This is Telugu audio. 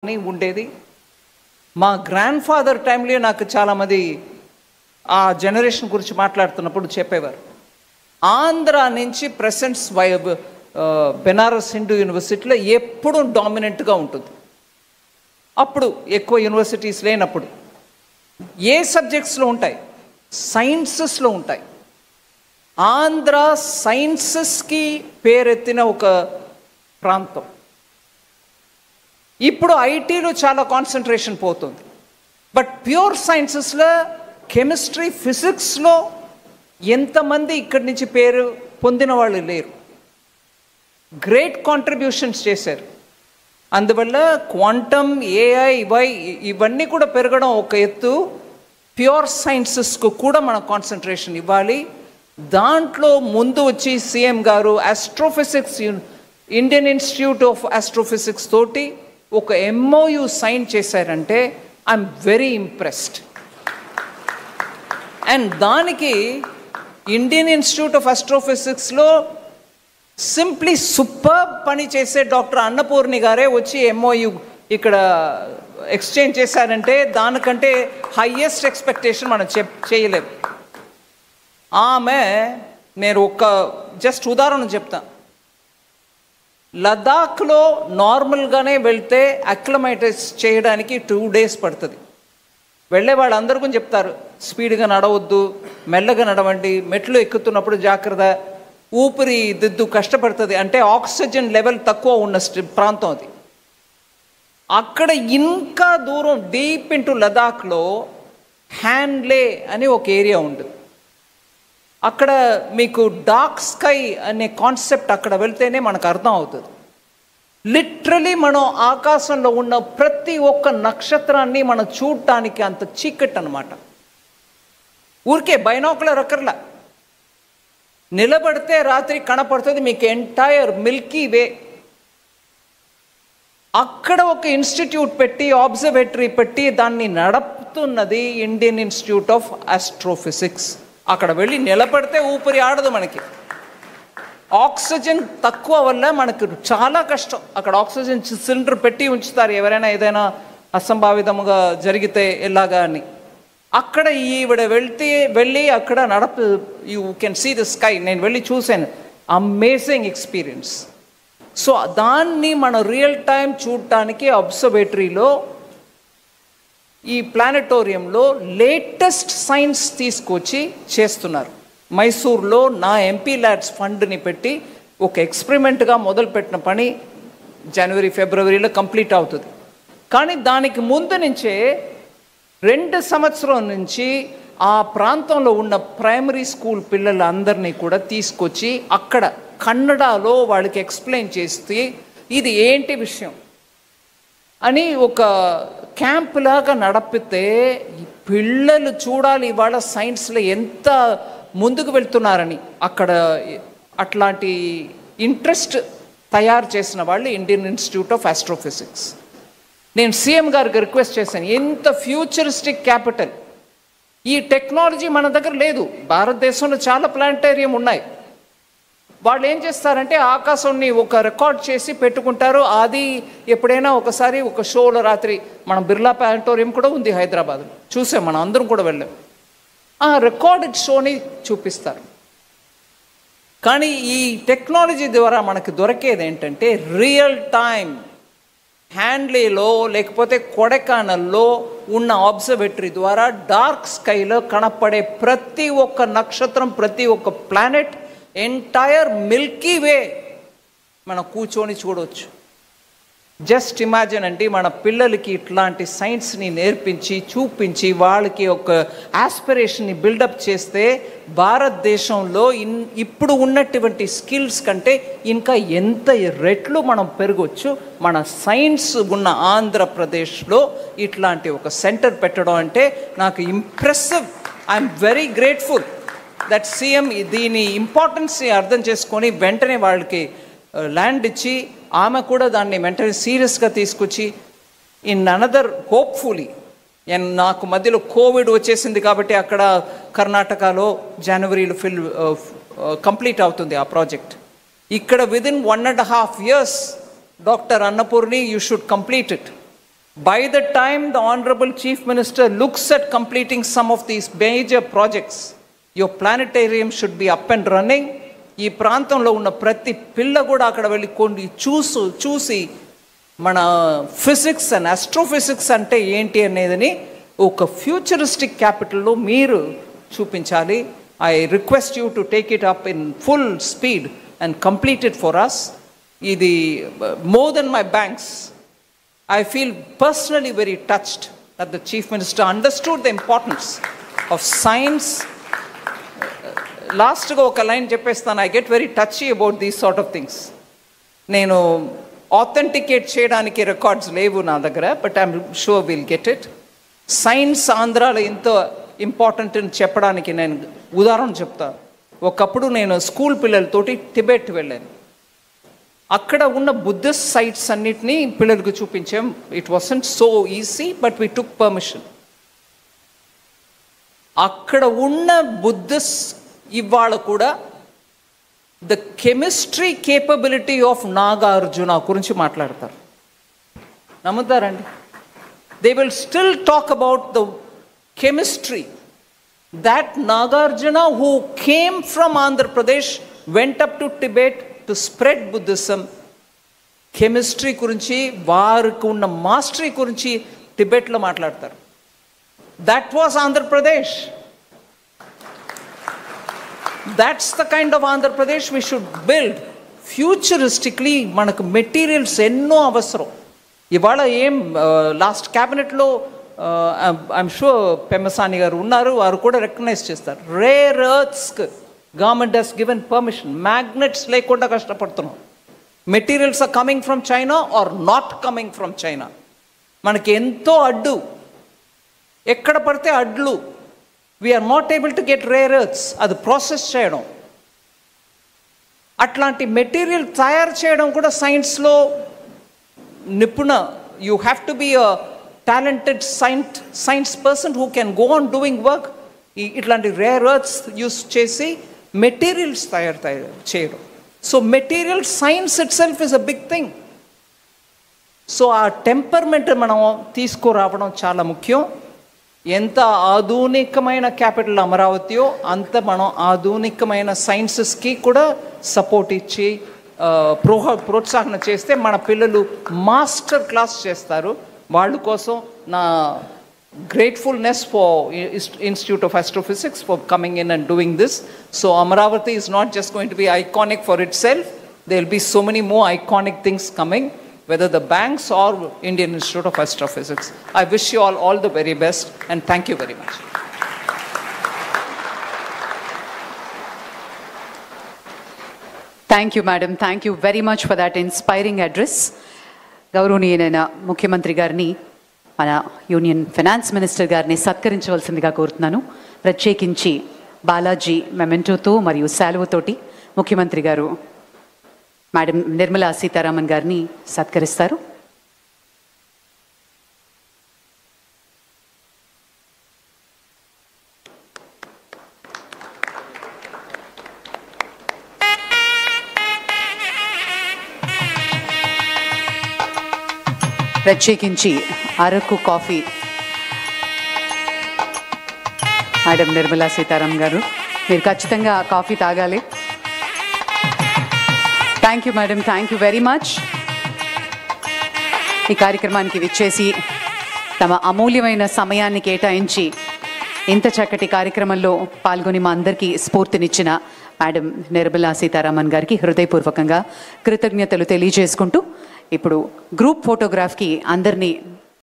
అని ఉండేది. మా గ్రాండ్ ఫాదర్ టైంలో నాకు చాలామంది ఆ జనరేషన్ గురించి మాట్లాడుతున్నప్పుడు చెప్పేవారు, ఆంధ్ర నుంచి ప్రెసెంట్స్ బెనారస్ హిందూ యూనివర్సిటీలో ఎప్పుడూ డామినెంట్గా ఉంటుంది. అప్పుడు ఎక్కువ యూనివర్సిటీస్ లేనప్పుడు ఏ సబ్జెక్ట్స్లో ఉంటాయి? సైన్సెస్లో ఉంటాయి. ఆంధ్ర సైన్సెస్కి పేరెత్తిన ఒక ప్రాంతం. ఇప్పుడు ఐటీలో చాలా కాన్సన్ట్రేషన్ పోతుంది. బట్ ప్యూర్ సైన్సెస్లో కెమిస్ట్రీ, ఫిజిక్స్లో ఎంతమంది ఇక్కడి నుంచి పేరు పొందిన వాళ్ళు లేరు. గ్రేట్ కాంట్రిబ్యూషన్స్ చేశారు. అందువల్ల క్వాంటమ్, ఏఐ, ఇవన్నీ కూడా పెరగడం ఒక ఎత్తు. ప్యూర్ సైన్సెస్కు కూడా మనం కాన్సన్ట్రేషన్ ఇవ్వాలి. దాంట్లో ముందు వచ్చి సీఎం గారు astrophysics, Indian institute of astrophysics తోటి ఒక MOU సైన్ చేశారంటే ఐఎమ్ వెరీ ఇంప్రెస్డ్. అండ్ దానికి ఇండియన్ ఇన్స్టిట్యూట్ ఆఫ్ ఆస్ట్రోఫిజిక్స్లో సింప్లీ సూపర్ పని చేసే డాక్టర్ అన్నపూర్ణి గారే వచ్చి MOU ఇక్కడ ఎక్స్చేంజ్ చేశారంటే దానికంటే హయ్యెస్ట్ ఎక్స్పెక్టేషన్ మనం చేయలేము. ఆమె, నేను ఒక జస్ట్ ఉదాహరణ చెప్తాను. లదాఖ్లో నార్మల్గానే వెళ్తే అక్లమైటైజ్ చేయడానికి 2 days పడుతుంది. వెళ్ళే వాళ్ళందరూ కూడా చెప్తారు, స్పీడ్గా నడవద్దు, మెల్లగా నడవండి, మెట్లు ఎక్కుతున్నప్పుడు జాగ్రత్త, ఊపిరి దిద్దు కష్టపడుతుంది. అంటే ఆక్సిజన్ లెవెల్ తక్కువ ఉన్న ప్రాంతం అది. అక్కడ ఇంకా దూరం డీప్ ఇంటూ లదాఖ్లో హ్యాండ్లే అని ఒక ఏరియా ఉంటుంది. అక్కడ మీకు డార్క్ స్కై అనే కాన్సెప్ట్ అక్కడ వెళ్తేనే మనకు అర్థం అవుతుంది. లిటరలీ మనం ఆకాశంలో ఉన్న ప్రతి ఒక్క నక్షత్రాన్ని మనం చూడటానికి అంత చీకటి అన్నమాట. ఊరికే బైనాకులర్ అక్కర్లా, నిలబడితే రాత్రి కనపడుతుంది మీకు ఎంటైర్ మిల్కీ వే. అక్కడ ఒక ఇన్స్టిట్యూట్ పెట్టి, ఆబ్జర్వేటరీ పెట్టి దాన్ని నడుపుతున్నది ఇండియన్ ఇన్స్టిట్యూట్ ఆఫ్ ఆస్ట్రోఫిజిక్స్. అక్కడ వెళ్ళి నిలబడితే ఊపిరి ఆడదు మనకి. ఆక్సిజన్ తక్కువ వల్ల మనకు చాలా కష్టం. అక్కడ ఆక్సిజన్ సిలిండర్ పెట్టి ఉంచుతారు, ఎవరైనా ఏదైనా అసంభావితంగా జరిగితే ఎలాగా అని. అక్కడ ఈవిడ వెళ్ళి అక్కడ you can see the sky. నేను వెళ్ళి చూశాను, అమేజింగ్ ఎక్స్పీరియన్స్. సో దాన్ని మనం రియల్ టైం చూడటానికి అబ్జర్వేటరీలో, ఈ ప్లానెటోరియంలో లేటెస్ట్ సైన్స్ తీసుకొచ్చి చేస్తున్నారు. మైసూర్లో నా MP ల్యాబ్స్ ఫండ్ని పెట్టి ఒక ఎక్స్పెరిమెంట్గా మొదలుపెట్టిన పని జనవరి, ఫిబ్రవరిలో కంప్లీట్ అవుతుంది. కానీ దానికి ముందు నుంచే 2 సంవత్సరాల నుంచి ఆ ప్రాంతంలో ఉన్న ప్రైమరీ స్కూల్ పిల్లలందరినీ కూడా తీసుకొచ్చి అక్కడ కన్నడలో వాళ్ళకి ఎక్స్ప్లెయిన్ చేస్తే ఇది ఏంటి విషయం అని ఒక క్యాంప్ లాగా నడిపితే పిల్లలు చూడాలి ఇవాళ సైన్స్లో ఎంత ముందుకు వెళ్తున్నారని. అక్కడ అట్లాంటి ఇంట్రెస్ట్ తయారు చేసిన వాళ్ళు ఇండియన్ ఇన్స్టిట్యూట్ ఆఫ్ ఆస్ట్రోఫిజిక్స్. నేను సీఎం గారికి రిక్వెస్ట్ చేశాను, ఎంత ఫ్యూచరిస్టిక్ క్యాపిటల్, ఈ టెక్నాలజీ మన దగ్గర లేదు. భారతదేశంలో చాలా ప్లానెటేరియం ఉన్నాయి. వాళ్ళు ఏం చేస్తారంటే ఆకాశాన్ని ఒక రికార్డ్ చేసి పెట్టుకుంటారు. అది ఎప్పుడైనా ఒకసారి ఒక షోలో రాత్రి, మనం బిర్లా ప్లానెటోరియం కూడా ఉంది హైదరాబాద్లో, చూసాం, మనం అందరం కూడా వెళ్ళాం. ఆ రికార్డెడ్ షోని చూపిస్తారు. కానీ ఈ టెక్నాలజీ ద్వారా మనకు దొరికేది ఏంటంటే రియల్ టైం హ్యాండ్లీలో లేకపోతే కొడైకెనాల్లో ఉన్న ఆబ్జర్వేటరీ ద్వారా డార్క్ స్కైలో కనపడే ప్రతి ఒక్క నక్షత్రం, ప్రతి ఒక్క ప్లానెట్, ఎంటైర్ మిల్కీ వే మనం కూర్చొని చూడవచ్చు. జస్ట్ ఇమాజిన్ అండి, మన పిల్లలకి ఇట్లాంటి సైన్స్ని నేర్పించి చూపించి వాళ్ళకి ఒక ఆస్పిరేషన్ని బిల్డప్ చేస్తే భారతదేశంలో ఇప్పుడు ఉన్నటువంటి స్కిల్స్ కంటే ఇంకా ఎంత రెట్లు మనం పెరగవచ్చు. మన సైన్స్ ఉన్న ఆంధ్రప్రదేశ్లో ఇట్లాంటి ఒక సెంటర్ పెట్టడం అంటే నాకు impressive. I'm very grateful that CM దీని ఇంపార్టెన్స్ని అర్థం చేసుకొని వెంటనే వాళ్ళకి ల్యాండ్ ఇచ్చి, ఆమె కూడా దాన్ని వెంటనే సీరియస్గా తీసుకొచ్చి ఇన్ అనదర్ హోప్ఫుల్లీ, నాకు మధ్యలో కోవిడ్ వచ్చేసింది కాబట్టి అక్కడ కర్ణాటకలో జనవరిలో కంప్లీట్ అవుతుంది ఆ ప్రాజెక్ట్. ఇక్కడ within 1.5 years Dr. Annapurni, you should complete it. By the time the Honorable Chief Minister looks at completing some of these major projects, your planetarium should be up and running. ఈ ప్రాంతంలో ఉన్న ప్రతి పిల్ల కూడా అక్కడ వెళ్ళి కొన్ని చూసి మన ఫిజిక్స్ అండ్ ఆస్ట్రోఫిజిక్స్ అంటే ఏంటి అనేదని ఒక ఫ్యూచరిస్టిక్ క్యాపిటల్లో మీరు చూపించాలి. I request you to take it up in full speed and complete it for us. ఇది more than my banks. I feel personally very touched that the Chief Minister understood the importance of science. Lastగా ఒక లైన్ చెప్పేస్తాను. I get very touchy about these sort of things. నేను ఆథెంటికేట్ చేయడానికి రికార్డ్స్ లేవు నా దగ్గర, but I'm sure will get it. Science ఆంధ్రాలో ఎంతో ఇంపార్టెంట్ అని చెప్పడానికి నేను ఉదాహరణ చెప్తాను. ఒకప్పుడు నేను స్కూల్ పిల్లలతోటి టిబెట్ వెళ్ళాను. అక్కడ ఉన్న బుద్ధిస్ట్ సైట్స్ అన్నిటినీ పిల్లలకు చూపించాం. It wasn't so easy, but we took permission. అక్కడ ఉన్న బుద్ధిస్ట్ ఇవాళ కూడా the chemistry capability of Nagarjuna గురించి మాట్లాడతారు. నమ్ముతారండి? They will still talk about the chemistry that Nagarjuna who came from Andhra Pradesh went up to Tibet to spread Buddhism. Chemistry గురించి, వారికి ఉన్న మాస్టరీ గురించి టిబెట్లో మాట్లాడతారు. That was Andhra Pradesh. That's the kind of Andhra Pradesh we should build. Futuristically మనకు మెటీరియల్స్ ఎన్నో అవసరం. ఇవాళ ఏం లాస్ట్ క్యాబినెట్లో ఐఎమ్ షూర్ పెమ్మసాని గారు ఉన్నారు, వారు కూడా రికగ్నైజ్ చేస్తారు. రేర్ ఎర్త్స్కి government has given permission. Magnets లేకుండా కష్టపడుతున్నాం. Materials are coming from China are not coming from China. మనకి ఎంతో అడ్డు, ఎక్కడ పడితే అడ్లు. We're not able to get rare earths. అది ప్రాసెస్ చేయడం, అట్లాంటి మెటీరియల్ తయారు చేయడం కూడా సైన్స్లో నిపుణ. You have to be a talented science person who can go on doing work. ఇట్లాంటి రేర్ ఎర్త్స్ యూస్ చేసి మెటీరియల్స్ తయారు చేయడం. So material science itself is a big thing. So ఆ టెంపర్మెంట్ మనం తీసుకురావడం చాలా ముఖ్యం. ఎంత ఆధునికమైన క్యాపిటల్ అమరావతియో అంత మనం ఆధునికమైన సైన్సెస్కి కూడా సపోర్ట్ ఇచ్చి ప్రోత్సాహన చేస్తే మన పిల్లలు మాస్టర్ క్లాస్ చేస్తారు. వాళ్ళ కోసం నా gratefulness for Institute of Astrophysics for coming in and doing this. So Amaravati is not just going to be iconic for itself. There will be so many more iconic things coming, whether the banks or Indian Institute of Astrophysics. I wish you all the very best and thank you very much. Thank you, madam. Thank you very much for that inspiring address. గౌరవనీయులైన ముఖ్యమంత్రి గారిని, మన యూనియన్ ఫైనాన్స్ మినిస్టర్ గారిని సత్కరించవలసిందిగా కోరుతున్నాను. ప్రత్యేకించి బాలాజీ మెమెంటోతో మరియు శాలువతోటి ముఖ్యమంత్రి గారు మేడం నిర్మలా సీతారామన్ గారిని సత్కరిస్తారు. ప్రత్యేకించి అరకు కాఫీ మేడం నిర్మలా సీతారామన్ గారు, మీరు ఖచ్చితంగా కాఫీ తాగాలి. Thank you madam, thank you very much. ఈ కార్యక్రమానికి విచ్చేసి తమ అమూల్యమైన సమయాన్ని కేటాయించి ఇంత చక్కటి కార్యక్రమంలో పాల్గొని మా అందరికీ స్ఫూర్తినిచ్చిన మేడం నిర్మలా సీతారామన్ గారికి హృదయపూర్వకంగా కృతజ్ఞతలు తెలియజేసుకుంటూ ఇప్పుడు గ్రూప్ ఫోటోగ్రాఫ్కి అందరినీ